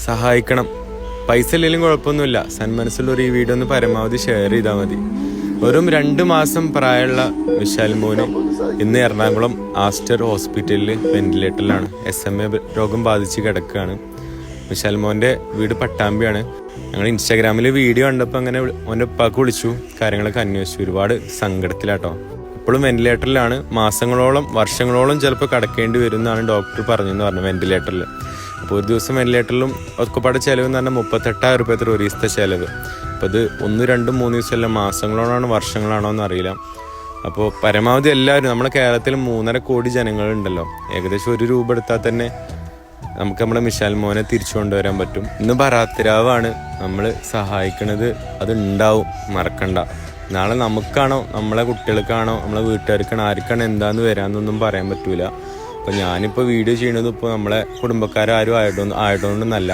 സഹായിക്കണം. പൈസ ഇല്ലെങ്കിലും കുഴപ്പമൊന്നുമില്ല. സന്മനസ്സുള്ളവർ ഈ വീഡിയോ ഒന്ന് പരമാവധി ഷെയർ ചെയ്താൽ മതി. വെറും 2 മാസം പ്രായമുള്ള വിശാൽ മോന് ഇന്ന് എറണാകുളം ആസ്റ്റർ ഹോസ്പിറ്റലിൽ വെന്റിലേറ്ററിലാണ്. SMA രോഗം ബാധിച്ച് കിടക്കുകയാണ്. വിശാൽ മോൻ്റെ വീട് പട്ടാമ്പിയാണ്. ഞങ്ങൾ ഇൻസ്റ്റാഗ്രാമിൽ വീഡിയോ കണ്ടപ്പോൾ അങ്ങനെ മോൻ്റെ ഉപ്പാക്ക് വിളിച്ചു, കാര്യങ്ങളൊക്കെ അന്വേഷിച്ചു. ഒരുപാട് സങ്കടത്തിലാട്ടോ. ഇപ്പോഴും വെന്റിലേറ്ററിലാണ്. മാസങ്ങളോളം വർഷങ്ങളോളം ചിലപ്പോൾ കിടക്കേണ്ടി വരും എന്നാണ് ഡോക്ടർ പറഞ്ഞെന്ന് പറഞ്ഞു വെന്റിലേറ്ററിൽ. അപ്പോൾ ഒരു ദിവസം വെന്റിലേറ്ററിലും ഒക്കെപ്പാട് ചിലവ് എന്ന് പറഞ്ഞാൽ 38,000 രൂപ ഒരു ദിവസത്തെ ചിലവ്. അപ്പോൾ ഇത് 1, 2, 3 ദിവസമല്ല, മാസങ്ങളോടാണോ വർഷങ്ങളാണോ എന്നറിയില്ല. അപ്പോൾ പരമാവധി എല്ലാവരും, നമ്മുടെ കേരളത്തിൽ 3.5 കോടി ജനങ്ങളുണ്ടല്ലോ, ഏകദേശം 1 രൂപ എടുത്താൽ തന്നെ നമുക്ക് നമ്മുടെ വിശാൽ മോനെ തിരിച്ചു കൊണ്ടുവരാൻ പറ്റും. ഇന്ന് ബറാത്തിരാവാണ്. നമ്മൾ സഹായിക്കണത് അത് ഉണ്ടാവും, മറക്കണ്ട. നാളെ നമുക്കാണോ നമ്മളെ കുട്ടികൾക്കാണോ നമ്മളെ വീട്ടുകാർക്കാണോ ആർക്കാണോ എന്താന്ന് വരാമെന്നൊന്നും പറയാൻ പറ്റൂല. അപ്പോൾ ഞാനിപ്പോൾ വീഡിയോ ചെയ്യണത് ഇപ്പോൾ നമ്മളെ കുടുംബക്കാരും ആയതുകൊണ്ടൊന്നല്ല.